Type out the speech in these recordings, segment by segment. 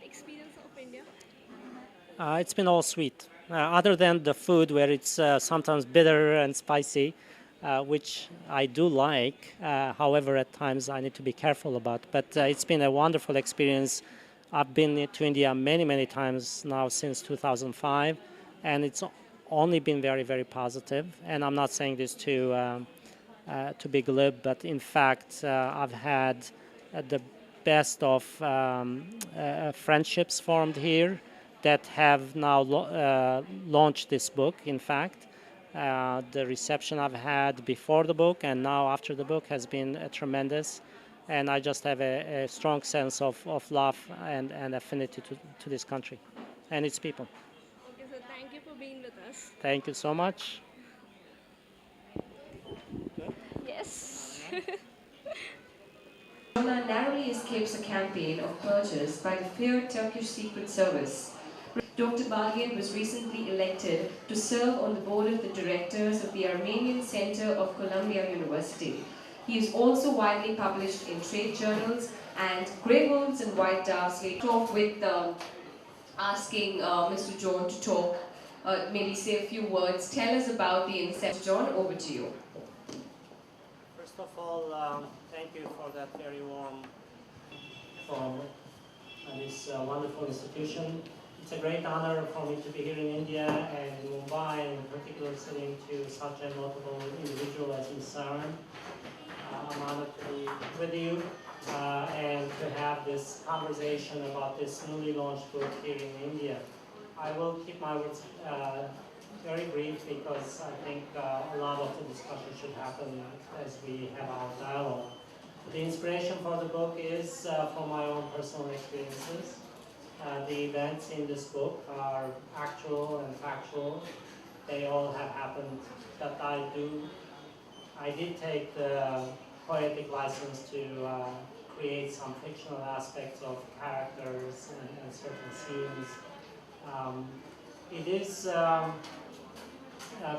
experience of India? It's been all sweet, other than the food where it's sometimes bitter and spicy, which I do like. However, at times I need to be careful about. But it's been a wonderful experience. I've been to India many, many times now since 2005, and it's only been very, very positive. And I'm not saying this to be glib, but in fact, I've had the best of friendships formed here that have now launched this book. In fact, the reception I've had before the book and now after the book has been tremendous. And I just have a strong sense of love and affinity to this country and its people. Okay, so thank you for being with us. Thank you so much. Yes. Jonah narrowly escapes a campaign of purchase by the feared Turkish Secret Service. Dr. Balian was recently elected to serve on the board of the directors of the Armenian Center of Columbia University. He is also widely published in trade journals and Grey Wolves and White Doves. We talk with asking Mr. John to talk, maybe say a few words. Tell us about the inception. John, over to you. First of all, thank you for that very warm from this wonderful institution. It's a great honor for me to be here in India and in Mumbai, and in particular sitting to such a notable individual as Ms. Saran. I'm honored to be with you and to have this conversation about this newly launched book here in India. I will keep my words very brief because I think a lot of the discussion should happen as we have our dialogue. The inspiration for the book is from my own personal experiences. The events in this book are actual and factual. They all have happened, but I did take the poetic license to create some fictional aspects of characters and certain scenes. It is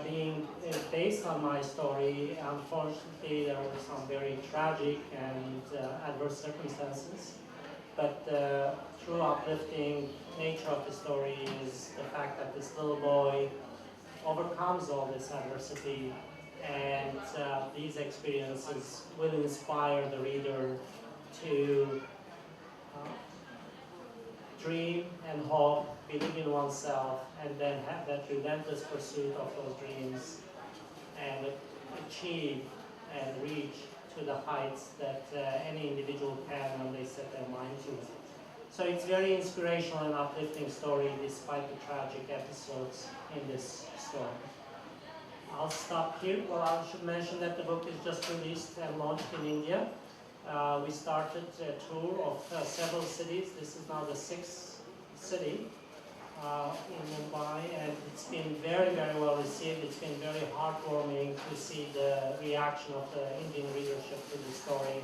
being based on my story. Unfortunately, there were some very tragic and adverse circumstances, but the true uplifting nature of the story is the fact that this little boy overcomes all this adversity, and these experiences will inspire the reader to dream and hope, believe in oneself, and then have that relentless pursuit of those dreams and achieve and reach to the heights that any individual can when they set their mind to it. So it's very inspirational and uplifting story despite the tragic episodes in this story. I'll stop here. Well, I should mention that the book is just released and launched in India. We started a tour of several cities. This is now the 6th city in Mumbai, and it's been very, very well received. It's been very heartwarming to see the reaction of the Indian readership to the story.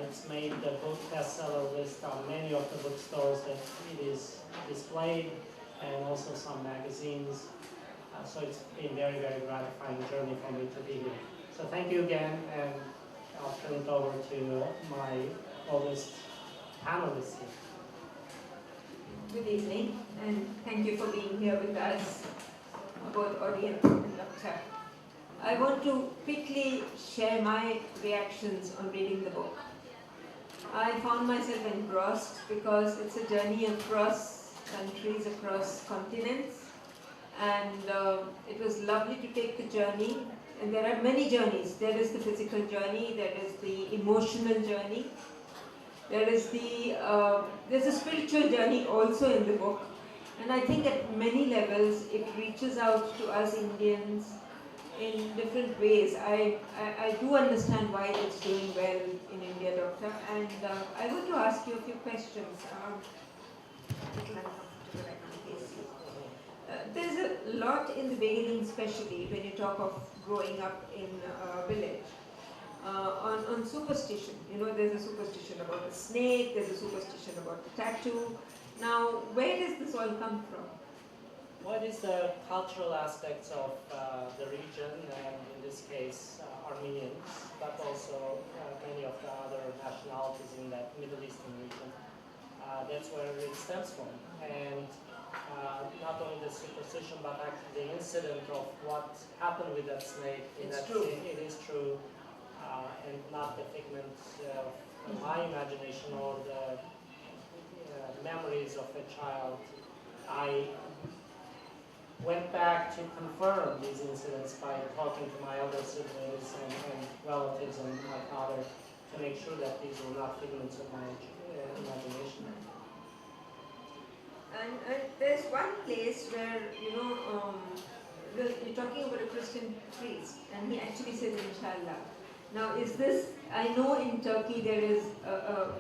It's made the book bestseller list on many of the bookstores that it is displayed, and also some magazines. So it's been very, very gratifying journey for me to be here. So thank you again, and I'll turn it over to my oldest panelist here. Good evening, and thank you for being here with us, both audience and lecture. I want to quickly share my reactions on reading the book. I found myself engrossed because it's a journey across countries, across continents, and it was lovely to take the journey. And there are many journeys. There is the physical journey, there is the emotional journey, there's a spiritual journey also in the book. And I think at many levels it reaches out to us Indians in different ways. I do understand why it's doing well in India, Doctor, and I want to ask you a few questions. There's a lot in the beginning, especially when you talk of growing up in a village, on superstition. You know, there's a superstition about a snake, there's a superstition about the tattoo. Now, where does this all come from? What is the cultural aspects of the region, and in this case Armenians, but also many of the other nationalities in that Middle Eastern region. That's where it stems from. And not only the superstition, but actually the incident of what happened with that snake. It's true. It is true, and not the figment of my imagination or the memories of a child. I went back to confirm these incidents by talking to my elder siblings and relatives and my father to make sure that these were not figments of my imagination. And there's one place where, you're talking about a Christian priest, and he actually says inshallah. Now, is this, I know in Turkey there is a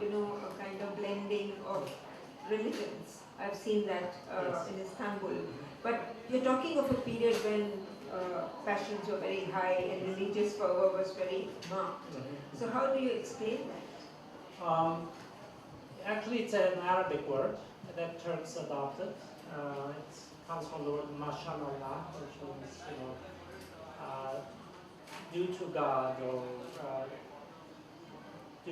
kind of blending of religions. I've seen that Yes. in Istanbul. But you're talking of a period when passions were very high and religious fervor was very marked. So how do you explain that? Actually, it's an Arabic word that Turks adopted. It comes from the word mashallah, which means, due to God, or